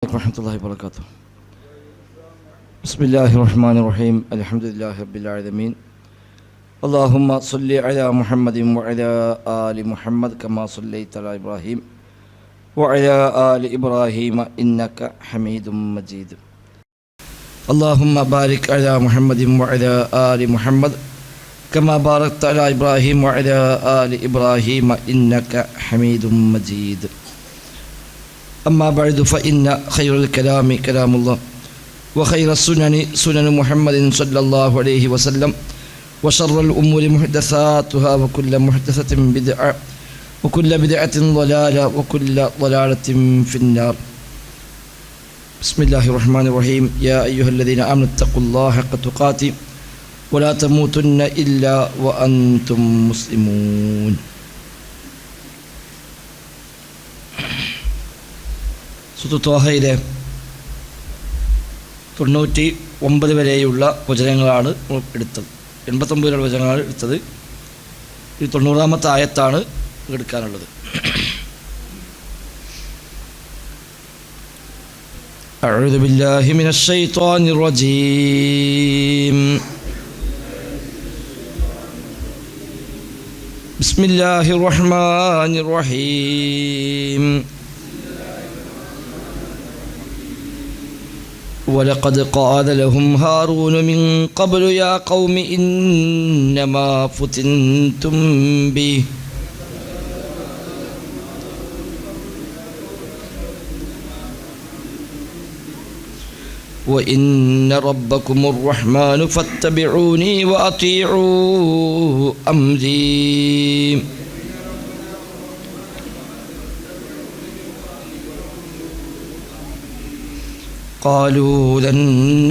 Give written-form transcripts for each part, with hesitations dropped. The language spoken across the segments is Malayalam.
ورحمة الله وبركاته. بسم الله الرحمن الرحيم. الحمد لله رب العالمين. اللهم صل على محمد وعلى آل محمد كما صليت على إبراهيم وعلى آل إبراهيم إنك حميد مجيد. اللهم بارك على محمد وعلى آل محمد كما باركت على إبراهيم وعلى آل إبراهيم إنك حميد مجيد. أما بعد فإن خير الكلام كلام الله وخير السنن سنن محمد صلى الله عليه وسلم وشر الأمور محدثاتها وكل محدثة بدعة وكل بدعة ضلالة وكل ضلالة في النار. بسم الله الرحمن الرحيم. يا أيها الذين آمنوا اتقوا الله حق تقاته ولا تموتن إلا وأنتم مسلمون. സുത്തുത്വാഹയിലെ 99 വരെയുള്ള വചനങ്ങളാണ് എടുത്തത്. 89 വരെയുള്ള വചനങ്ങളാണ് എടുത്തത്. ഈ 90-ാമത്തെ ആയത്താണ് എടുക്കാനുള്ളത്. أعوذ بالله من الشيطان الرجيم. بسم الله الرحمن الرحيم. ولقد قال لهم هارون من قبل يا قوم إنما فتنتم به وإن ربكم الرحمن فاتبعوني وأطيعوا أمري قالوا لن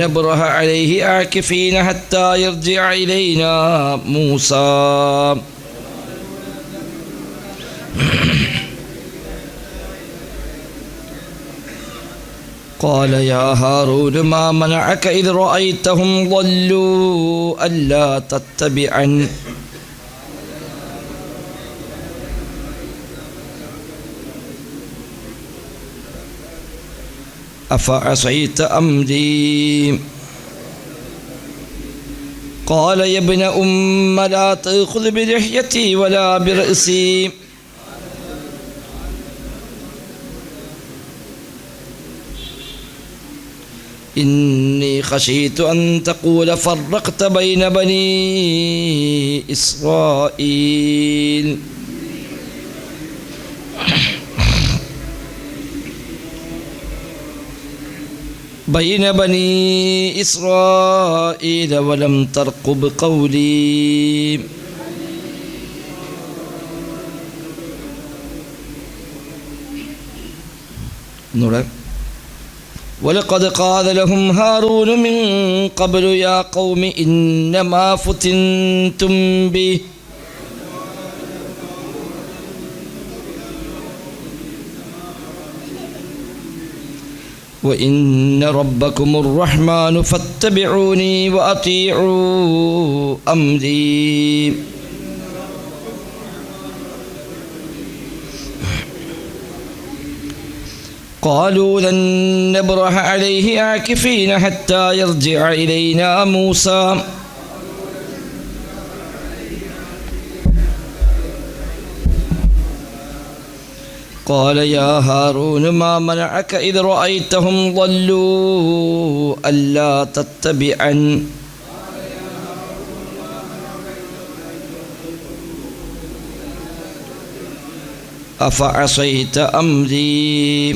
نبرح عليه عاكفين حتى يرجع إلينا موسى قال يا هارون ما منعك إذ رأيتهم ضلوا ألا تتبعني أفعصيت أمري قال يا ابن أم لا تأخذ بلحيتي ولا برأسي إني خشيت أن تقول فرقت بين بني إسرائيل بين بني إسرائيل ولم ترقب قولي ولقد قال لهم هارون من قبل يا قوم إنما فتنتم به وإن ربكم الرحمن فاتبعوني وأطيعوا أمري قالوا لن نبرح عليه عاكفين حتى يرجع إلينا موسى قال يا هارون ما منعك إذ رأيتهم ضلوا ألا تتبعني أفعصيت أمري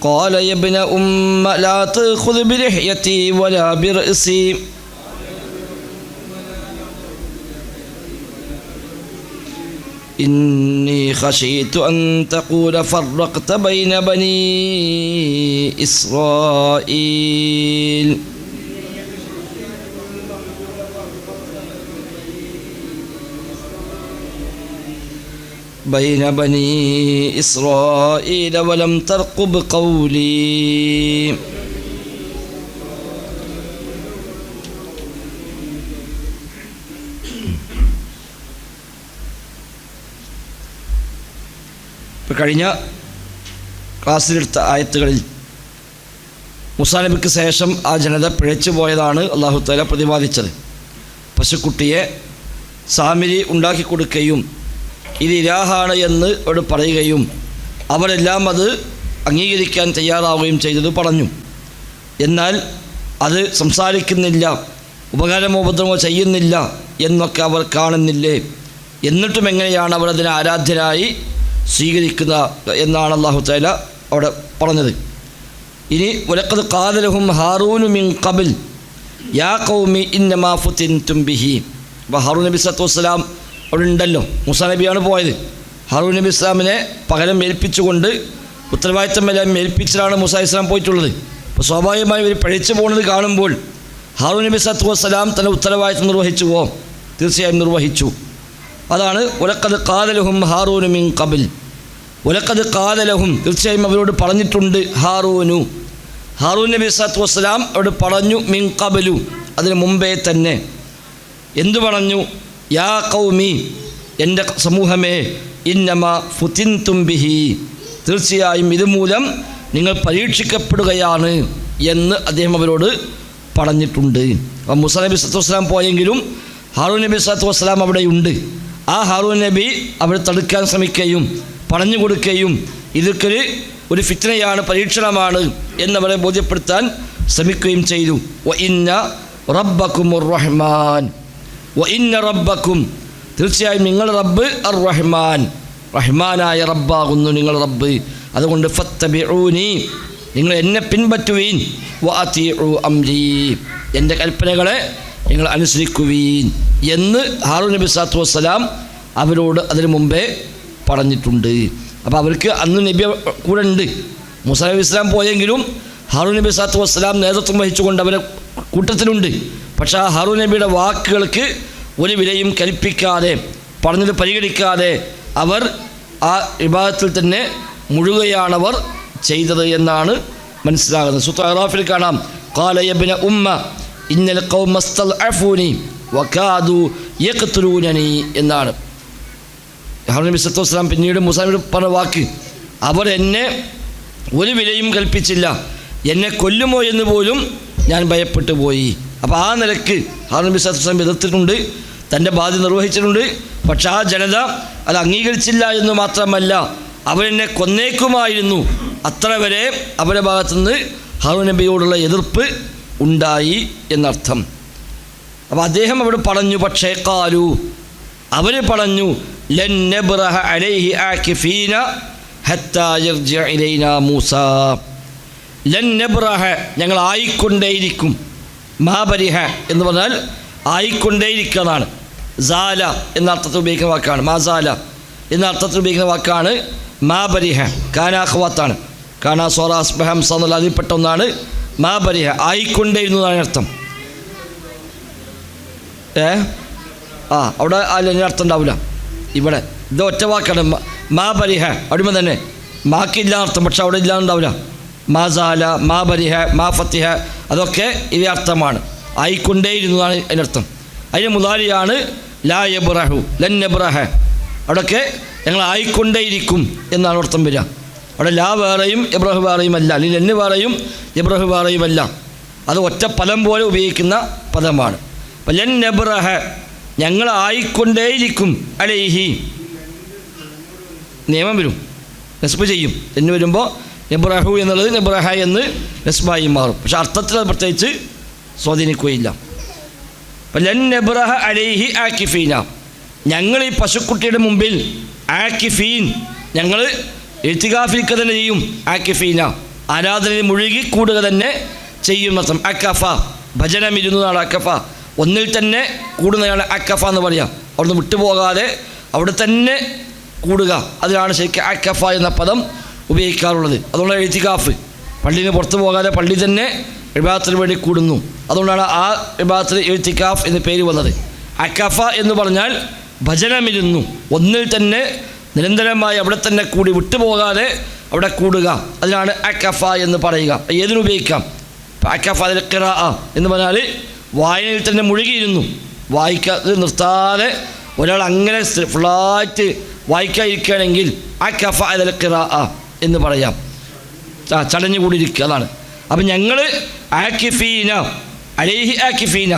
قال يا ابن أم لا تأخذ بلحيتي ولا برأسي إني خشيت أن تقول فرقت بين بني إسرائيل بين بني إسرائيل ولم ترقب قولي കഴിഞ്ഞ ക്ലാസ്സിലെടുത്ത ആയത്തുകളിൽ മൂസാ നബിക്ക് ശേഷം ആ ജനത പിഴച്ചു പോയതാണ് അല്ലാഹു തആല പ്രതിപാദിച്ചത്. പശുക്കുട്ടിയെ സാമിരി ഉണ്ടാക്കി കൊടുക്കുകയും ഇത് ഇലാഹാണ് എന്ന് അവിടെ പറയുകയും അവരെല്ലാം അത് അംഗീകരിക്കാൻ തയ്യാറാവുകയും ചെയ്തത് പറഞ്ഞു. എന്നാൽ അത് സംസാരിക്കുന്നില്ല, ഉപകാരമോ ഉപദ്രവമോ ചെയ്യുന്നില്ല എന്നൊക്കെ അവർ കാണുന്നില്ലേ, എന്നിട്ടും എങ്ങനെയാണ് അവർ അതിനെ ആരാധ്യരായി സ്വീകരിക്കുക എന്നാണ് അല്ലാഹു തആല അവിടെ പറഞ്ഞത്. ഇനി വലഖദ് ഖാല ലഹും ഹാറൂനു മിൻ ഖബൽ യാ ഖൗമി ഇന്നമാ ഫുതിൻതും ബിഹി. അപ്പോൾ ഹാറൂൻ നബി സ്വല്ലല്ലാഹു അലൈഹി വസല്ലം അവിടെ ഉണ്ടല്ലോ. മൂസാ നബിയാണ് പോയത്. ഹാറൂൻ നബി ഇസ്ലാമിനെ പകരം ഏൽപ്പിച്ചുകൊണ്ട് ഉത്തരവാദിത്തമെല്ലാം ഏൽപ്പിച്ചിട്ടാണ് മൂസാ ഇസ്ലാം പോയിട്ടുള്ളത്. അപ്പോൾ സ്വാഭാവികമായി ഇവർ പഴിച്ചു പോകുന്നത് കാണുമ്പോൾ ഹാറൂൻ നബി സ്വല്ലല്ലാഹു അലൈഹി വസല്ലം തൻ്റെ ഉത്തരവാദിത്തം നിർവഹിച്ചുവോ? തീർച്ചയായും നിർവഹിച്ചു. അതാണ് വലഖദ് ഖാല ലഹും ഹാറൂനു മിൻ ഖബൽ. വലഖദ് ഖാല ലഹും, തീർച്ചയായും അവരോട് പറഞ്ഞിട്ടുണ്ട്. ഹാറൂൻ നബി സ്വല്ലല്ലാഹു അലൈഹി വസല്ലം അവരോട് പറഞ്ഞു. മിൻ ഖബലു, അതിന് മുമ്പേ തന്നെ. എന്തു പറഞ്ഞു? യാ ഖൗമി, എൻ്റെ സമൂഹമേ, ഇന്നമാ ഫുതിൻതും ബിഹി, തീർച്ചയായും ഇതുമൂലം നിങ്ങൾ പരീക്ഷിക്കപ്പെടുകയാണ് എന്ന് അദ്ദേഹം അവരോട് പറഞ്ഞിട്ടുണ്ട്. അപ്പോൾ മൂസാ നബി സ്വല്ലല്ലാഹു അലൈഹി വസല്ലം പോയെങ്കിലും ഹാറൂൻ നബി സ്വല്ലല്ലാഹു അലൈഹി വസല്ലം അവിടെയുണ്ട്. ആ ഹാറൂൻ നബി അവരെ തടുക്കാൻ ശ്രമിക്കുകയും പറഞ്ഞു കൊടുക്കുകയും ഇതൊക്കെ ഒരു ഫിത്നയാണ്, പരീക്ഷണമാണ് എന്നവരെ ബോധ്യപ്പെടുത്താൻ ശ്രമിക്കുകയും ചെയ്തു. വ ഇന്ന റബ്ബക്കുമുർ റഹ്മാൻ, വ ഇന്ന റബ്ബക്കും, തീർച്ചയായും നിങ്ങൾ റബ്ബ് അർ റഹ്മാൻ, റഹ്മാനായ റബ്ബാകുന്നു നിങ്ങൾ റബ്ബ്. അതുകൊണ്ട് ഫത്തബിഊനി, നിങ്ങൾ എന്നെ പിൻപറ്റുവീൻ. വ അതീഉ അംരി, എൻ്റെ കൽപ്പനകളെ നിങ്ങൾ അനുസരിക്കുവീൻ എന്ന് ഹാറൂൻ നബി സ്വല്ലല്ലാഹു അലൈഹി വസല്ലം അവരോട് അതിനു മുമ്പേ പറഞ്ഞിട്ടുണ്ട്. അപ്പോൾ അവർക്ക് അന്ന് നബി കൂടെ ഉണ്ട്. മൂസാ നബി ഇസ്ലാം പോയെങ്കിലും ഹാറൂൻ നബി സ്വല്ലല്ലാഹു അലൈഹി വസല്ലം നേതൃത്വം വഹിച്ചുകൊണ്ട് അവരെ കൂട്ടത്തിലുണ്ട്. പക്ഷേ ആ ഹാറൂൻ നബിയുടെ വാക്കുകൾക്ക് ഒരു വിലയും കൽപ്പിക്കാതെ, പറഞ്ഞത് പരിഗണിക്കാതെ അവർ ആ ഇബാദത്തിൽ തന്നെ മുഴുകയാണവർ ചെയ്തത് എന്നാണ് മനസ്സിലാകുന്നത്. സൂറത്തുൽ അറാഫിൽ കാണാം, ഖാല യബ്ന ഉമ്മ ഇന്നൽ ഖൗമ സ്തൽഅഫൂനി വകാദു യഖ്തുലൂനനി എന്നാണ്. ഹാറൂൻ നബി സ്വല്ലല്ലാഹു അലൈഹി വസല്ലം പിന്നീട് മൂസാ നബിയോട് പറഞ്ഞ വാക്ക്, അവർ എന്നെ ഒരു വിലയും കൽപ്പിച്ചില്ല, എന്നെ കൊല്ലുമോ എന്ന് പോലും ഞാൻ ഭയപ്പെട്ടു പോയി. അപ്പോൾ ആ നിലക്ക് ഹാറൂൻ നബി സ്വല്ലല്ലാഹു അലൈഹി വസല്ലം എതിർത്തിട്ടുണ്ട്, തൻ്റെ ബാധ്യത നിർവഹിച്ചിട്ടുണ്ട്. പക്ഷെ ആ ജനത അത് അംഗീകരിച്ചില്ല എന്ന് മാത്രമല്ല, അവരെന്നെ കൊന്നേക്കുമായിരുന്നു. അത്ര വരെ അവരുടെ ഭാഗത്തുനിന്ന് ഹാറൂൻ നബിയോടുള്ള എതിർപ്പ് ഉണ്ടായി എന്നർത്ഥം. അപ്പോൾ അദ്ദേഹം അവിടെ പറഞ്ഞു, പക്ഷേ ഖാലു, അവർ പറഞ്ഞു, ലൻ നബ്റഹ അലൈഹി ആകിഫീന ഹത്താ യർജിഅ ഇലൈനാ മൂസാ. ലൻ നബ്റഹ, ഞങ്ങൾ ആയിക്കൊണ്ടേയിരിക്കും. മാബരിഹ എന്ന് പറഞ്ഞാൽ ആയിക്കൊണ്ടേയിരിക്കുന്നതാണ്. സാല എന്ന അർത്ഥത്തിൽ ഉപയോഗിക്കുന്ന വാക്കാണ്. മാസാല എന്ന അർത്ഥത്തിൽ ഉപയോഗിക്കുന്ന വാക്കാണ് മാബരിഹ. കാനാഖ്വാത്താണ്. കാനാ സോറ അസ്ബഹം എന്നുള്ള അതിൽപ്പെട്ട ഒന്നാണ് മാബരിഹ, ആയിക്കൊണ്ടേയിരുന്നതാണ് അർത്ഥം. അവിടെ അതിന് അർത്ഥം ഉണ്ടാവില്ല. ഇവിടെ ഇത് ഒറ്റ വാക്കാണ് മാബരിഹ. അവിടുമ്പോൾ തന്നെ മാക്കില്ല അർത്ഥം, പക്ഷെ അവിടെ ഇല്ലാന്നുണ്ടാവില്ല. മാസാല, മാബരിഹ, മാ ഫത്തിഹ, അതൊക്കെ ഇതേ അർത്ഥമാണ്. ആയിക്കൊണ്ടേയിരുന്നതാണ് അതിനർത്ഥം. അതിന് മുതാരിയാണ് ലാ യബ്റഹു, ലൻ നബ്റഹ. അവിടെയൊക്കെ ഞങ്ങൾ ആയിക്കൊണ്ടേയിരിക്കും എന്നാണ് അർത്ഥം വരിക. അവിടെ ലാ വേറെയും എബ്രഹു വേറെയും അല്ല, അല്ലെങ്കിൽ ലെന്ന് വേറെയും എബ്രഹു വേറെയും അല്ല. അത് ഒറ്റ പദം പോലെ ഉപയോഗിക്കുന്ന പദമാണ്. അപ്പം ലൻ നബ്റഹ, ഞങ്ങൾ ആയിക്കൊണ്ടേയിരിക്കും. അലൈഹി നിയമം വരും, നെസ്ബ് ചെയ്യും. എന്ന് വരുമ്പോൾ നബ്റഹു എന്നുള്ളത് നബ്റഹ എന്ന് നെസ്ബായി മാറും. പക്ഷെ അർത്ഥത്തിൽ അത് പ്രത്യേകിച്ച് സ്വാധീനിക്കുകയില്ല. അപ്പം ലൻ നബ്റഹ അലൈഹി ആകിഫീന, ഞങ്ങൾ ഈ പശുക്കുട്ടിയുടെ മുമ്പിൽ ആകിഫീൻ, ഞങ്ങൾ ഇത്തികാഫിരിക്കുക തന്നെ ചെയ്യും. ആകിഫീന, ആരാധനയിൽ മുഴുകി കൂടുക തന്നെ ചെയ്യും അർത്ഥം. അക്കഫ, ഭജനം ഇരുന്നതാണ് അക്കഫ. ഒന്നിൽ തന്നെ കൂടുന്നതാണ് അക്കഫ എന്ന് പറയാം. അവിടുന്ന് വിട്ടുപോകാതെ അവിടെ തന്നെ കൂടുക, അതിനാണ് ശരിക്കും അക്കഫ എന്ന പദം ഉപയോഗിക്കാറുള്ളത്. അതുകൊണ്ടാണ് ഇത്തികാഫ്, പള്ളിയിൽ നിന്ന് പുറത്തു പോകാതെ പള്ളി തന്നെ ഇബാദത്തിന് വേണ്ടി കൂടുന്നു. അതുകൊണ്ടാണ് ആ ഇബാദത്തിന് ഇത്തികാഫ് എന്ന് പേര് വന്നത്. അക്കഫ എന്ന് പറഞ്ഞാൽ ഭജനമിരുന്നു, ഒന്നിൽ തന്നെ നിരന്തരമായി അവിടെ തന്നെ കൂടി, വിട്ടുപോകാതെ അവിടെ കൂടുക, അതിനാണ് അക്കഫ എന്ന് പറയുക. ഏതിനുപയോഗിക്കാം? അക്കഫ അതിൽ ഖിറാഅ എന്ന് പറഞ്ഞാൽ വായനയിൽ തന്നെ മുഴുകിയിരുന്നു, വായിക്കാതെ നിർത്താതെ ഒരാൾ അങ്ങനെ ഫുള്ളായിട്ട് വായിക്കാതിരിക്കുകയാണെങ്കിൽ അക്കഫ അതിൽ ഖിറാഅ എന്ന് പറയാം. ചടഞ്ഞുകൂടിയിരിക്കുക. അതാണ്. അപ്പം ഞങ്ങൾ ആക്കിഫീന അലൈഹി ആക്കിഫീന,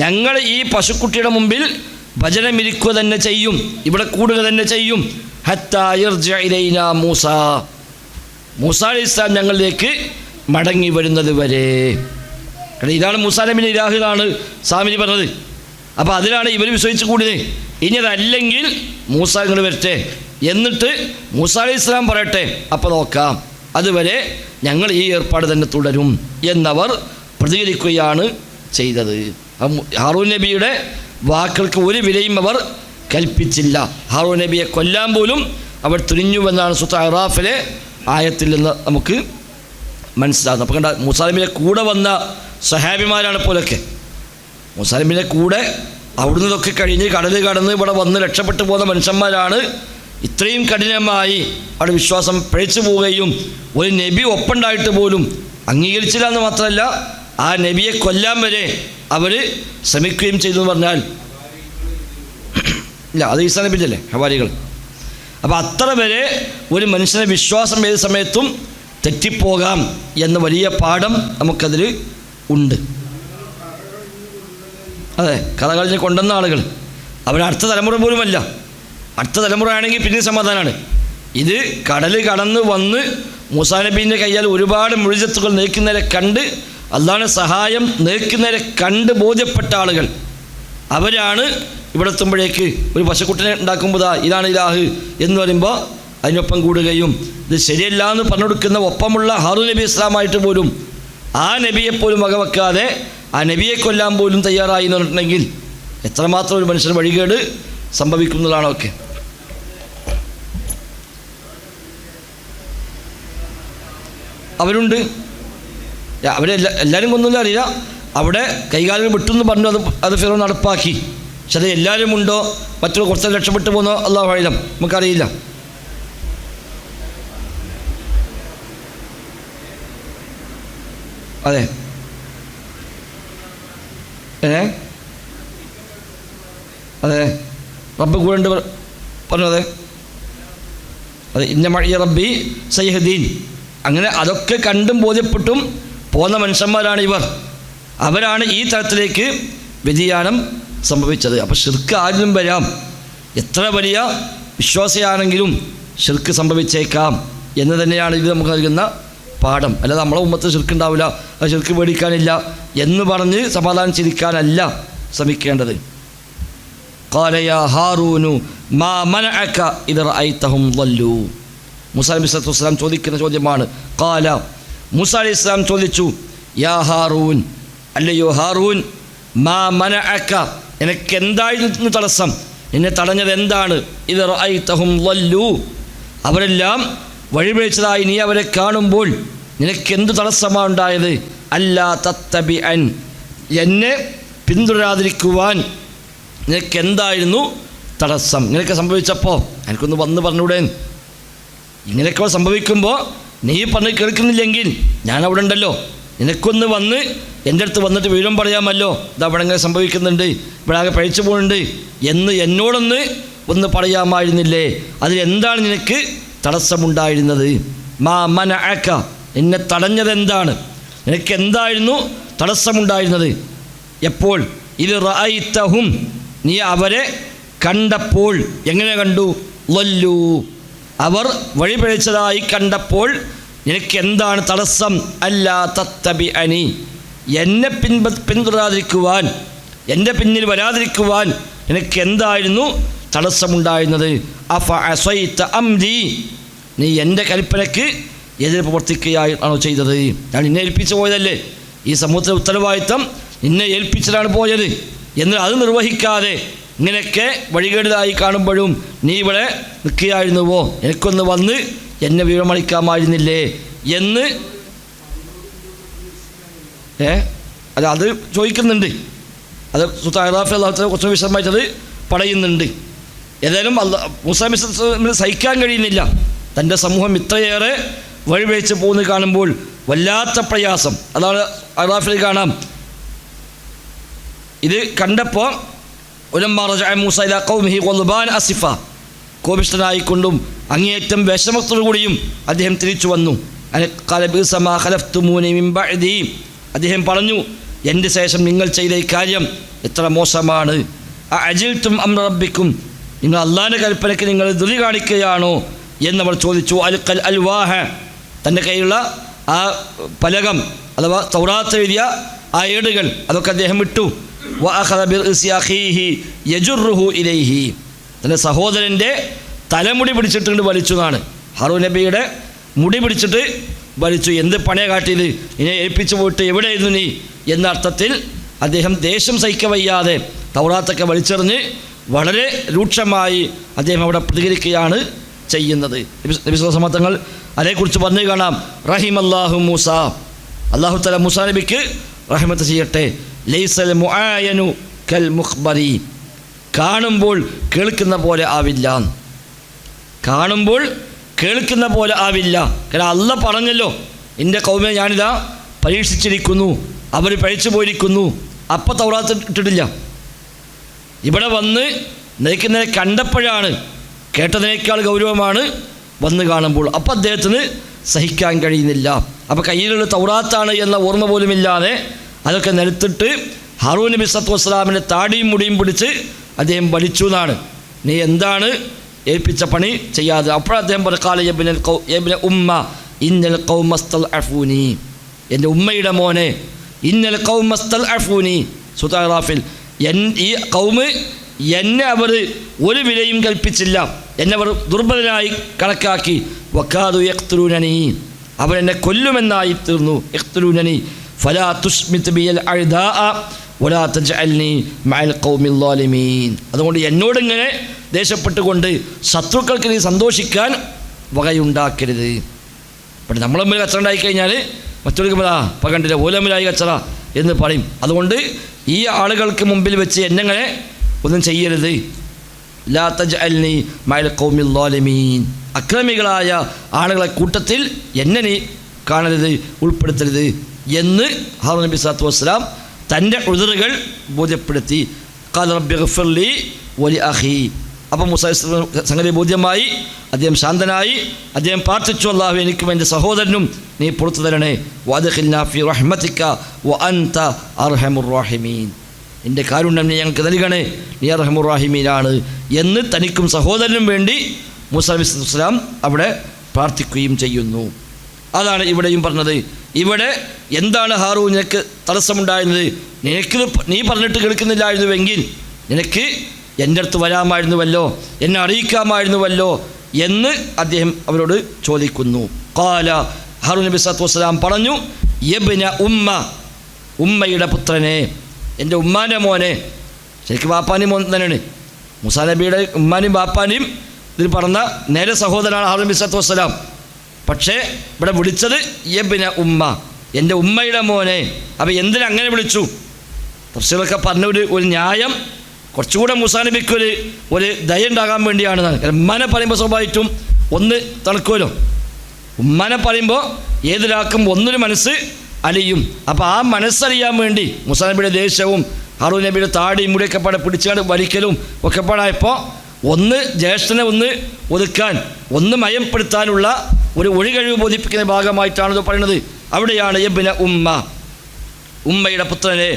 ഞങ്ങൾ ഈ പശുക്കുട്ടിയുടെ മുമ്പിൽ ഭജനമിരിക്കുക തന്നെ ചെയ്യും, ഇവിടെ കൂടുക തന്നെ ചെയ്യും. ഹത്താ യർജിഅ ഇലൈനാ മൂസ, മൂസ അലൈഹി ഇസ്ലാം ഞങ്ങളിലേക്ക് മടങ്ങി വരുന്നത് വരെ. കാരണം ഇതാണ് മൂസാ നബിയുടെ ഇലാഹിലാണ് സാമിനി പറഞ്ഞത്. അപ്പോൾ അതിലാണ് ഇവർ വിശ്വസിച്ച് കൂടിയത്. ഇനി അതല്ലെങ്കിൽ മൂസ ഇങ്ങോട്ട് വരട്ടെ, എന്നിട്ട് മൂസ അലൈഹി ഇസ്ലാം പറയട്ടെ, അപ്പോൾ നോക്കാം, അതുവരെ ഞങ്ങൾ ഈ ഏർപ്പാട് തന്നെ തുടരും എന്നവർ പ്രതികരിക്കുകയാണ് ചെയ്തത്. ഹാറൂൻ നബിയുടെ വാക്കുകൾക്ക് ഒരു വിലയും അവർ കൽപ്പിച്ചില്ല. ഹാറൂൻ നബിയെ കൊല്ലാൻ പോലും അവർ തുനിഞ്ഞുവെന്നാണ് സൂറത്ത് അറാഫിലെ ആയത്തിൽ നിന്ന് നമുക്ക് മനസ്സിലാകുന്നത്. അപ്പോൾ കണ്ട, മൂസാ നബിയുടെ കൂടെ വന്ന സഹാബിമാരാണ് പോലൊക്കെ. മൂസാ നബിയുടെ കൂടെ അവിടുന്ന് ഇതൊക്കെ കഴിഞ്ഞ് കടൽ കടന്ന് ഇവിടെ വന്ന് രക്ഷപ്പെട്ടു പോകുന്ന മനുഷ്യന്മാരാണ് ഇത്രയും കഠിനമായി അവിടെ വിശ്വാസം പിഴച്ചു പോവുകയും ഒരു നബി ഒപ്പുണ്ടായിട്ട് പോലും അംഗീകരിച്ചില്ല എന്ന് മാത്രമല്ല, ആ നബിയെ കൊല്ലാൻ വരെ അവർ ശ്രമിക്കുകയും ചെയ്തു എന്ന് പറഞ്ഞാൽ ഇല്ല, അത് ഈസാ നബിൻ്റെ അല്ലേ ഹവാരികൾ. അപ്പോൾ അത്ര വരെ ഒരു മനുഷ്യനെ വിശ്വാസം ഏത് സമയത്തും തെറ്റിപ്പോകാം എന്ന വലിയ പാഠം നമുക്കതിൽ ഉണ്ട്. അതെ, കഥ കഴിഞ്ഞ് കൊണ്ടുവന്ന ആളുകൾ അവരടുത്ത തലമുറ പോലുമല്ല. അടുത്ത തലമുറ ആണെങ്കിൽ പിന്നെ സമാധാനമാണ്. ഇത് കടൽ കടന്ന് വന്ന് മൂസാ നബീൻ്റെ കയ്യാൽ ഒരുപാട് മുഴുജത്തുകൾ നീക്കുന്നവരെ കണ്ട്, അള്ളാഹുവിൻ്റെ സഹായം നീക്കുന്നവരെ കണ്ട് ബോധ്യപ്പെട്ട ആളുകൾ അവരാണ് ഇവിടെ എത്തുമ്പോഴേക്ക് ഒരു പശുക്കുട്ടിനെ ഉണ്ടാക്കുമ്പോൾ ഇതാണ് ഇലാഹ് എന്ന് പറയുമ്പോൾ അതിനൊപ്പം കൂടുകയും ഇത് ശരിയല്ല എന്ന് പറഞ്ഞു കൊടുക്കുന്ന ഒപ്പമുള്ള ഹാറൂൻ നബി ഇസ്ലാമായിട്ട് പോലും ആ നബിയെപ്പോലും വകവെക്കാതെ ആ നബിയെ കൊല്ലാൻ പോലും തയ്യാറായി എന്ന് പറഞ്ഞിട്ടുണ്ടെങ്കിൽ എത്രമാത്രം ഒരു മനുഷ്യന് വഴികേട് സംഭവിക്കുന്നതാണോ ഒക്കെ. അവരുണ്ട്, എല്ലാവരും കൊന്നൊന്നും അറിയില്ല. അവിടെ കൈകാലുകൾ വിട്ടെന്ന് പറഞ്ഞു, അത് ഫിറോൻ നടപ്പാക്കി. പക്ഷെ അത് എല്ലാവരും ഉണ്ടോ, മറ്റുള്ള കുറച്ച് രക്ഷപ്പെട്ടു പോകുന്നോ അല്ലാഹു അഅലം, നമുക്കറിയില്ല. അതെ, അതെ, റബ്ബ് കൂടെ പറഞ്ഞത് അതെ, ഇന്ന മഅിയ റബ്ബി സയഹ്ദീൻ. അങ്ങനെ അതൊക്കെ കണ്ടും ബോധ്യപ്പെട്ടും പോന്ന മനുഷ്യന്മാരാണ് ഇവർ. അവരാണ് ഈ തരത്തിലേക്ക് വ്യതിയാനം സംഭവിച്ചത്. അപ്പോൾ ശിർക്ക് ആരിലും വരാം. എത്ര വലിയ വിശ്വാസിയാണെങ്കിലും ശിർക്ക് സംഭവിച്ചേക്കാം എന്ന് തന്നെയാണ് ഇത് നമുക്ക് നൽകുന്ന പാഠം. അല്ലാതെ നമ്മളെ ഉമ്മത്ത് ശിർക്ക് ഉണ്ടാവില്ല, അത് ശിർക്ക് പേടിക്കാനില്ല എന്ന് പറഞ്ഞ് സമാധാനിച്ചിരിക്കാനല്ല ശ്രമിക്കേണ്ടത്. ഖാല യാ ഹാറൂനു മാ മനഅക ഇദ് റഅയ്തഹും ളല്ലൂ. മൂസാ നബി സ്വല്ലല്ലാഹു അലൈഹി വസല്ലം ചോദിക്കുന്ന ചോദ്യമാണ്. ഖാല, മൂസാ അലൈഹി സ്വലാം ചോദിച്ചു, യാ ഹാറൂൻ, അല്ലയോ ഹാറൂൻ, മാ മനഅക, എനിക്ക് എന്തായിരുന്നു തടസ്സം, എന്നെ തടഞ്ഞത് എന്താണ്? ഇദ് റഅയ്തഹും ളല്ലൂ, അവരെല്ലാം വഴിപിഴച്ചതായി നീ അവരെ കാണുമ്പോൾ നിനക്കെന്ത് തടസ്സമാണ് ഉണ്ടായത്? അല്ലാ തത്തബിഅൻ, എന്നെ പിന്തുടരാതിരിക്കുവാൻ നിനക്കെന്തായിരുന്നു തടസ്സം? ഇങ്ങനെയൊക്കെ സംഭവിച്ചപ്പോൾ എനിക്കൊന്ന് വന്ന് പറഞ്ഞൂടെ? ഇങ്ങനെയൊക്കെ സംഭവിക്കുമ്പോൾ നീ പറഞ്ഞ് കേൾക്കുന്നില്ലെങ്കിൽ ഞാൻ അവിടെ ഉണ്ടല്ലോ, നിനക്കൊന്ന് വന്ന് എൻ്റെ അടുത്ത് വന്നിട്ട് വിവരം പറയാമല്ലോ, ഇതവിടെ ഇങ്ങനെ സംഭവിക്കുന്നുണ്ട്, ഇവിടെ ആകെ പഴിച്ചു പോകുന്നുണ്ട് എന്ന് എന്നോടൊന്ന് ഒന്ന് പറയാമായിരുന്നില്ലേ? അതിലെന്താണ് നിനക്ക് തടസ്സമുണ്ടായിരുന്നത്? മാ മനഅക, എന്നെ തടഞ്ഞതെന്താണ്? നിനക്ക് എന്തായിരുന്നു തടസ്സമുണ്ടായിരുന്നത്? എപ്പോൾ? ഇത് റഅയ്തഹും, നീ അവരെ കണ്ടപ്പോൾ. എങ്ങനെ കണ്ടു? ളല്ലൂ, അവർ വഴിപിഴച്ചതായി കണ്ടപ്പോൾ നിനക്ക് എന്താണ് തടസ്സം? അല്ലാ തത്തബിഅനി, എന്നെ പിന്തുടരാതിരിക്കുവാൻ, എൻ്റെ പിന്നിൽ വരാതിരിക്കുവാൻ നിനക്ക് എന്തായിരുന്നു തടസ്സമുണ്ടായിരുന്നത്? അഫ അസൈത അംരി, നീ എൻ്റെ കൽപ്പനയ്ക്ക് എതിരെ പ്രവർത്തിക്കുകയാണോ ചെയ്തത്? ഞാൻ നിന്നെ ഏൽപ്പിച്ചു പോയതല്ലേ, ഈ സമൂഹത്തിലെ ഉത്തരവാദിത്തം നിന്നെ ഏൽപ്പിച്ചതാണ് പോയത്, എന്നാൽ അത് നിർവഹിക്കാതെ ഇങ്ങനെയൊക്കെ വഴികേടിലായി കാണുമ്പോഴും നീ ഇവിടെ നിൽക്കുകയായിരുന്നുവോ? എനിക്കൊന്ന് വന്ന് എന്നെ വിവരമളിക്കാമായിരുന്നില്ലേ എന്ന് അത് ചോദിക്കുന്നുണ്ട്. അത് സൂറത്ത് അറാഫ് അല്ലാഹു കുറച്ച് വിശദമായിട്ടത് പറയുന്നുണ്ട്. ഏതായാലും മൂസാ നബി സഹിക്കാൻ കഴിയുന്നില്ല, തൻ്റെ സമൂഹം ഇത്രയേറെ വഴിപിഴച്ച് പോകുന്നത് കാണുമ്പോൾ വല്ലാത്ത പ്രയാസം. അതാണ് അറാഫിൽ കാണാം. ഇത് കണ്ടപ്പോൾ ഉലമ്മാ റജഅ മൂസ ഇലാ ഖൗമിഹി ഖദ്ബാൻ അസിഫ, കോപിഷ്ഠനായിക്കൊണ്ടും അങ്ങേയറ്റം വിഷമത്തോടുകൂടിയും അദ്ദേഹം തിരിച്ചു വന്നു. അദ്ദേഹം പറഞ്ഞു, എൻ്റെ ശേഷം നിങ്ങൾ ചെയ്ത ഈ കാര്യം എത്ര മോശമാണ്. അജിൽത്തും അംറ റബ്ബിക്കും, നിങ്ങൾ അള്ളാഹിൻ്റെ കൽപ്പനയ്ക്ക് നിങ്ങൾ ധൃതി കാണിക്കുകയാണോ എന്നവർ ചോദിച്ചു. അൽഖൽ അൽവാഹ, തൻ്റെ കയ്യിലുള്ള ആ പലകം അഥവാ തൗറാത്ത് എഴുതിയ ആ ഏടുകൾ അതൊക്കെ അദ്ദേഹം വിട്ടു. വഅഖദ ബിർഇസി അഖീഹി യജുറുഹു ഇലൈഹി, തൻ്റെ സഹോദരൻ്റെ തലമുടി പിടിച്ചിട്ടുണ്ട് വലിച്ചു എന്നാണ്. ഹാറൂൻ നബിയുടെ മുടി പിടിച്ചിട്ട് വലിച്ചു. എന്ത് പണിയെ കാട്ടിയത്, ഇനെ ഏൽപ്പിച്ചു പോയിട്ട് എവിടെയായിരുന്നു നീ എന്ന അർത്ഥത്തിൽ അദ്ദേഹം ദേഷ്യം സഹിക്കവയ്യാതെ തൗറാത്തൊക്കെ വലിച്ചെറിഞ്ഞ് വളരെ രൂക്ഷമായി അദ്ദേഹം അവിടെ പ്രതികരിക്കുകയാണ് ചെയ്യുന്നത്. നബി സ്വല്ലല്ലാഹു തങ്ങൾ അതേക്കുറിച്ച് പറഞ്ഞു കാണാം. റഹിമല്ലാഹു മൂസ, അല്ലാഹു തആല മൂസാ നബിക്ക് റഹ്മത്ത് ചെയ്യട്ടെ. ലൈസൽ മുആയനു കൽ മുഖ്ബരി, കാണുമ്പോൾ കേൾക്കുന്ന പോലെ ആവില്ല. കാണുമ്പോൾ കേൾക്കുന്ന പോലെ ആവില്ല. കാരണം അല്ലാഹ് പറഞ്ഞല്ലോ, എൻ്റെ കൗമെ ഞാനിതാ പരീക്ഷിച്ചിരിക്കുന്നു, അവർ പഴിച്ചു പോയിരിക്കുന്നു. അപ്പം തൗറാത്ത് ഇട്ടിട്ടില്ല. ഇവിടെ വന്ന് നിൽക്കുന്നതിനെ കണ്ടപ്പോഴാണ്, കേട്ടതിനേക്കാൾ ഗൗരവമാണ് വന്ന് കാണുമ്പോൾ. അപ്പം അദ്ദേഹത്തിന് സഹിക്കാൻ കഴിയുന്നില്ല. അപ്പോൾ കയ്യിലുള്ള തൗറാത്താണ് എന്ന ഓർമ്മ പോലുമില്ലാതെ അതൊക്കെ നിലത്തിട്ട് ഹാറൂൻ നബി സല്ലല്ലാഹു അലൈഹി വസല്ലമിൻ്റെ താടിയും മുടിയും പിടിച്ച് അദ്ദേഹം വലിച്ചു എന്നാണ്. നീ എന്താണ് ഏൽപ്പിച്ച പണി ചെയ്യാതെ? അപ്പോൾ അദ്ദേഹം പറഞ്ഞു, ഉമ്മ ഇന്നൽ ഖൗമസ്തൽഅഫൂനി, എൻ്റെ ഉമ്മയുടെ മോനെ, ഇന്നൽ ഖൗമസ്തൽഅഫൂനി സൂറത്തുൽ അറാഫിൽ, ഈ കൗമ് എന്നെ അവർ ഒരു വിലയും കൽപ്പിച്ചില്ല, എന്നെ അവർ ദുർബലനായി കണക്കാക്കി. വക്കാദു യഖ്തുലൂനനി, അവരെന്നെ കൊല്ലുമെന്നായി തീർന്നു. യഖ്തുലൂനനി ഫലാ തുസ്മിത് ബിയൽ അഅദാഅ വലാ തജ്അൽനി മഅൽ ഖൗമിൽ ളാലിമീൻ. അതുകൊണ്ട് എന്നോടിങ്ങനെ ദേഷ്യപ്പെട്ടുകൊണ്ട് ശത്രുക്കൾക്ക് നീ സന്തോഷിക്കാൻ വകയുണ്ടാക്കരുത്. പക്ഷെ നമ്മളെ മുമ്പിൽ കച്ചറ ഉണ്ടായിക്കഴിഞ്ഞാൽ മറ്റൊരു ഇപ്പം കണ്ടില്ല ഓലമ്മിലായി കച്ചറ എന്ന് പറയും. അതുകൊണ്ട് ഈ ആളുകൾക്ക് മുമ്പിൽ വെച്ച് എന്നെങ്ങനെ ഒന്നും ചെയ്യരുത്. ലാ തജ്അൽനി മഅൽ ഖൗമിൽ ളാലിമീൻ, അക്രമികളായ ആളുകളെ കൂട്ടത്തിൽ എന്നെ നീ കാണരുത്, ഉൾപ്പെടുത്തരുത് എന്ന് ഹാറൂൻ നബി സ്വല്ലല്ലാഹു അലൈഹി വസല്ലം തൻ്റെ ഉദ്റുകൾ ബോധ്യപ്പെടുത്തി. ഖാല റബ്ബി ഗ്ഫിർലി വലി അഖി. അപ്പം മൂസാ സംഗതി ബോധ്യമായി, അദ്ദേഹം ശാന്തനായി, അദ്ദേഹം പ്രാർത്ഥിച്ചു, അല്ലാഹു എനിക്കും എൻ്റെ സഹോദരനും നീ പുറത്തു തരണേ. വഅദ്ഖിൽനാ ഫീ റഹ്മതിക വഅൻത അർഹമുർ റഹീമീൻ, എൻ്റെ കാരുണ്യം നീ ഞങ്ങൾക്ക് നൽകണേ, നീ അർഹമുർ റഹീമീനാണ് എന്ന് തനിക്കും സഹോദരനും വേണ്ടി മൂസാ നബി സ്വല്ലല്ലാഹു അലൈഹി വസല്ലം അവിടെ പ്രാർത്ഥിക്കുകയും ചെയ്യുന്നു. അതാണ് ഇവിടെയും പറഞ്ഞത്. ഇവിടെ എന്താണ് ഹാറൂൻ നിനക്ക് തടസ്സമുണ്ടായിരുന്നത്? നീ പറഞ്ഞിട്ട് കേൾക്കുന്നില്ലായിരുന്നുവെങ്കിൽ നിനക്ക് എൻ്റെ അടുത്ത് വരാമായിരുന്നുവല്ലോ, എന്നെ അറിയിക്കാമായിരുന്നുവല്ലോ എന്ന് അദ്ദേഹം അവരോട് ചോദിക്കുന്നു. ഖാല, ഹാറൂൻ നബി സ്വല്ലല്ലാഹു അലൈഹി വസല്ലം പറഞ്ഞു, യബ്ന ഉമ്മ, ഉമ്മയുടെ പുത്രനെ, എൻ്റെ ഉമ്മാൻ്റെ മോനെ. ശരിക്കും ബാപ്പാനും മോൻ തന്നെയാണ്. മൂസാ നബിയുടെ ഉമ്മാനും ബാപ്പാനും ഇതിൽ പറഞ്ഞ നേരെ സഹോദരനാണ് ഹാറൂൻ നബി സ്വല്ലല്ലാഹു അലൈഹി വസല്ലം. പക്ഷേ ഇവിടെ വിളിച്ചത് യബ്ന ഉമ്മ, എൻ്റെ ഉമ്മയുടെ മോനെ. അപ്പോൾ എന്തിനങ്ങനെ വിളിച്ചു? തഫ്സീറൊക്കെ പറഞ്ഞ ഒരു ന്യായം കുറച്ചുകൂടെ മൂസാ നബിക്ക് ഒരു ദയ ഉണ്ടാകാൻ വേണ്ടിയാണ്. ഉമ്മാനെ പറയുമ്പോൾ സ്വാഭാവികമായിട്ടും ഒന്ന് തണുക്കുമല്ലോ. ഉമ്മാനെ പറയുമ്പോൾ ഏതൊരാൾക്കും ഒന്നൊരു മനസ്സ് അലിയും. അപ്പോൾ ആ മനസ്സറിയാൻ വേണ്ടി മൂസാ നബിയുടെ ദേഷ്യവും ഹാറൂൻ നബിയുടെ താടിയും മുടിയൊക്കെ പാടെ പിടിച്ചാണ് വലിക്കലും ഒക്കെ പാടായപ്പോൾ ഒന്ന് ജ്യേഷ്ഠനെ ഒന്ന് ഒതുക്കാൻ, ഒന്ന് മയപ്പെടുത്താനുള്ള ഒരു ഒഴികഴിവ് ബോധിപ്പിക്കുന്ന ഭാഗമായിട്ടാണ് പറയുന്നത്. അവിടെയാണ് യബ്ന ഉമ്മ, ഉമ്മയുടെ പുത്രനെ.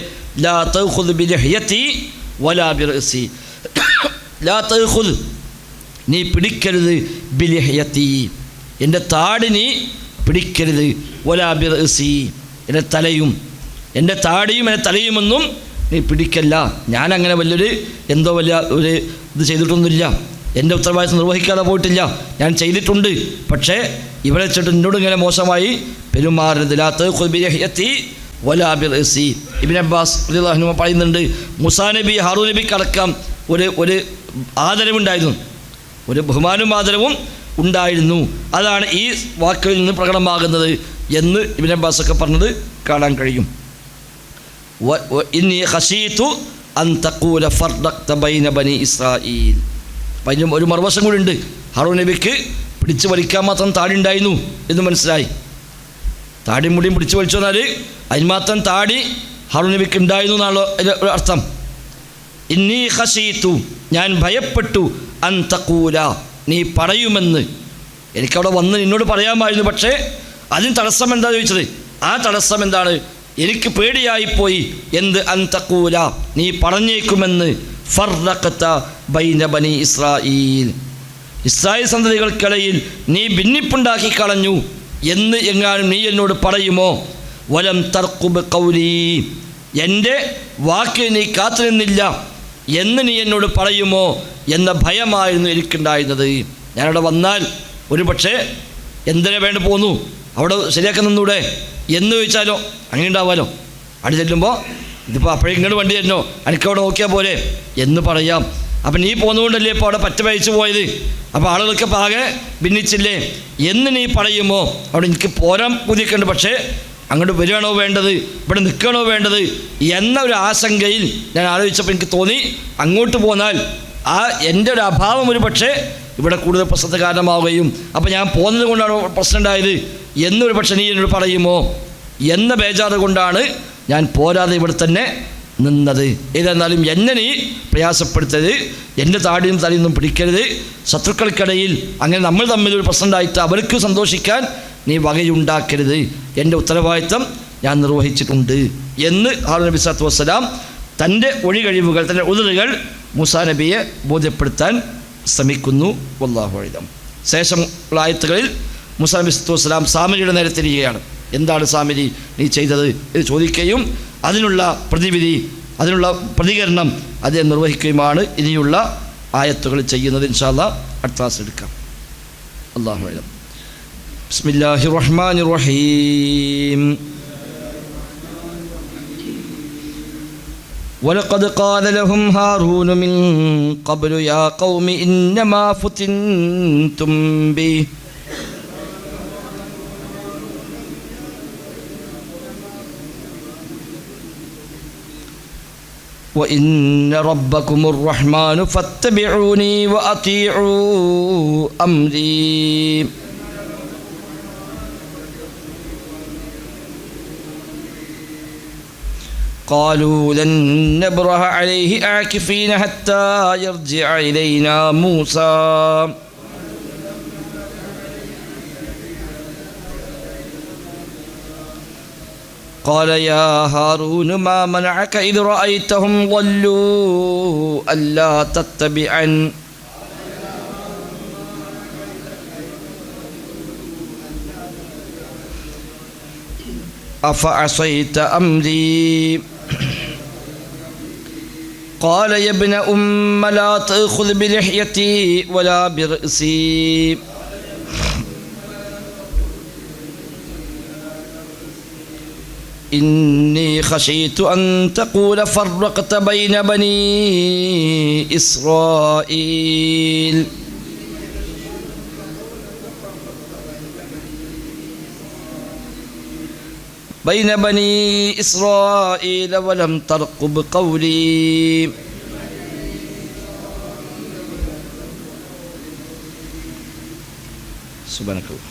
ലാ തഖുദ് ബിലഹ്യതി വലാ ബിറഅസി, ലാ തഖുദ്, നീ പിടിക്കരുത്, ബിലഹ്യതി, എൻ്റെ താടി നീ പിടിക്കരുത്, വലാ ബിറഅസി, എൻ്റെ തലയും, എൻ്റെ താടിയും എൻ്റെ തലയുമൊന്നും നീ പിടിക്കല്ല. ഞാനങ്ങനെ വലിയൊരു എന്തോ വലിയ ഒരു ഇത് ചെയ്തിട്ടൊന്നുമില്ല, എൻ്റെ ഉത്തരവാദിത്വം നിർവഹിക്കാതെ പോയിട്ടില്ല, ഞാൻ ചെയ്തിട്ടുണ്ട്. പക്ഷേ ഇവിടെ വെച്ചിട്ട് എന്നോട് ഇങ്ങനെ മോശമായി പെരുമാറരുത്. ലാ തഖുദ് ബിലഹ്യതി വലാ ബിറഅസി. ഇബ്നു അബ്ബാസ് റളിയല്ലാഹു അൻഹു പറയുന്നുണ്ട്, മൂസാ നബി ഹാറൂൻ നബിക്കടക്കം ഒരു ആദരവുണ്ടായിരുന്നു, ഒരു ബഹുമാനവും ആദരവും ഉണ്ടായിരുന്നു. അതാണ് ഈ വാക്കുകളിൽ നിന്ന് പ്രകടമാകുന്നത് എന്ന് ഇബ്നു അബ്ബാസൊക്കെ പറഞ്ഞത് കാണാൻ കഴിയും. ഇന്നി ഖശീതു അൻ തഖൂല ഫർദഖ്ത ബൈന ബനി ഇസ്രായീൽ. അപ്പം ഒരു മറുവശം കൂടി ഉണ്ട്. ഹാറൂൻ നബിക്ക് പിടിച്ച് വലിക്കാൻ മാത്രം താടി ഉണ്ടായിരുന്നു എന്ന് മനസ്സിലായി. താടി മുടിയും പിടിച്ച് വലിച്ചു വന്നാൽ അതിന് മാത്രം താടി ഹാറൂൻ നബിക്ക് ഉണ്ടായിരുന്നു എന്നാണല്ലോ ഒരു അർത്ഥം. ഇന്നി ഖശീതു, ഞാൻ ഭയപ്പെട്ടു, അൻ തഖൂല, നീ പറയുമെന്ന്. എനിക്കവിടെ വന്ന് നിന്നോട് പറയാമായിരുന്നു, പക്ഷേ അതിന് തടസ്സം എന്താ ചോദിച്ചത്? ആ തടസ്സം എന്താണ്? എനിക്ക് പേടിയായിപ്പോയി. എന്ത്? അന്തഖൂല, നീ പറഞ്ഞേക്കുമെന്ന്, ഫർറഖത ബൈന ബനി ഇസ്രായീൽ, ഇസ്രായേൽ സന്തതികൾക്കിടയിൽ നീ ഭിന്നിപ്പുണ്ടാക്കി കളഞ്ഞു എന്ന് എങ്ങാനും നീ എന്നോട് പറയുമോ? വലം തർഖുബ് ഖൗലി, എൻ്റെ വാക്ക് നീ കാത്തുനിന്നില്ല എന്ന് നീ എന്നോട് പറയുമോ എന്ന ഭയമായിരുന്നു എനിക്കുണ്ടായിരുന്നത്. ഞാനവിടെ വന്നാൽ ഒരു പക്ഷേ എന്തിനെ വേണ്ടി പോന്നു, അവിടെ ശരിയാക്കി നിന്നൂടെ എന്ന് ചോദിച്ചാലോ? അങ്ങനെ ഉണ്ടാവാലോ. അവിടെ ചെല്ലുമ്പോൾ ഇതിപ്പോൾ അപ്പോഴേ ഇങ്ങോട്ട് വണ്ടി തരണോ, എനിക്കവിടെ നോക്കിയാൽ പോലെ എന്ന് പറയാം. അപ്പം നീ പോന്നുകൊണ്ടല്ലേ ഇപ്പോൾ അവിടെ പറ്റ വഹിച്ചു പോയത്, അപ്പോൾ ആളുകൾക്ക് പാകെ ഭിന്നിച്ചില്ലേ എന്ന് നീ പറയുമോ? അവിടെ എനിക്ക് പോരാൻ പുതിയൊക്കെയുണ്ട്, പക്ഷേ അങ്ങോട്ട് വരികയാണോ വേണ്ടത്, ഇവിടെ നിൽക്കണോ വേണ്ടത് എന്ന ഒരു ആശങ്കയിൽ ഞാൻ ആലോചിച്ചപ്പോൾ എനിക്ക് തോന്നി, അങ്ങോട്ട് പോന്നാൽ ആ എൻ്റെ ഒരു അഭാവം ഒരു പക്ഷേ ഇവിടെ കൂടുതൽ പ്രശ്നത്തിന് കാരണമാവുകയും അപ്പോൾ ഞാൻ പോകുന്നത് കൊണ്ടാണ് പ്രശ്നം ഉണ്ടായത് എന്നൊരു പക്ഷേ നീ എന്നോട് പറയുമോ എന്ന ബേജാറ് കൊണ്ടാണ് ഞാൻ പോരാതെ ഇവിടെ തന്നെ നിന്നത്. ഏതെന്നാലും എന്നെ നീ പ്രയാസപ്പെടുത്തരുത്, എൻ്റെ താടിയും തലയൊന്നും പിടിക്കരുത്, ശത്രുക്കൾക്കിടയിൽ അങ്ങനെ നമ്മൾ തമ്മിലൊരു പ്രശ്നം ഉണ്ടായിട്ട് അവർക്ക് സന്തോഷിക്കാൻ നീ വകയുണ്ടാക്കരുത്, എൻ്റെ ഉത്തരവാദിത്തം ഞാൻ നിർവഹിച്ചിട്ടുണ്ട് എന്ന് ഹാറൂൻ നബി സ്വല്ലല്ലാഹു അലൈഹി വസല്ലം തൻ്റെ ഒഴികഴിവുകൾ, തൻ്റെ ഉദറുകൾ മൂസാ നബിയെ ബോധ്യപ്പെടുത്താൻ ശ്രമിക്കുന്നു. വല്ലാഹു അഅലം. ശേഷമുള്ള ആയത്തുകളിൽ മൂസാ നബി സ്വല്ലല്ലാഹു അലൈഹി വസല്ലം സാമരിയുടെ നേരെ തിരിയുകയാണ്. എന്താണ് സാമരി നീ ചെയ്തത് എന്ന് ചോദിക്കുകയും അതിനുള്ള പ്രതിവിധി, അതിനുള്ള പ്രതികരണം അത് നിർവഹിക്കുകയുമാണ് ഇനിയുള്ള ആയത്തുകൾ ചെയ്യുന്നത്. ഇൻഷാ അല്ലാഹ് അടുത്ത ക്ലാസ് എടുക്കാം. അല്ലാഹു അഅലം. ബിസ്മില്ലാഹിർ റഹ്മാനിർ റഹീം. ولقد قال لهم هارون من قبل يا قوم إنما فتنتم به وإن ربكم الرحمن فاتبعوني وأطيعوا أمري قالوا لن نبرح عليه عاكفين حتى يرجع إلينا موسى قال يا هارون ما منعك إذ رأيتهم ضلوا ألا تتبعن أفعصيت أمري قال يا ابن أم لا تأخذ بلحيتي ولا برأسي إني خشيت أن تقول فرقت بين بني إسرائيل بين بني إسرائيل ولم ترقب قولي سبحانك الله.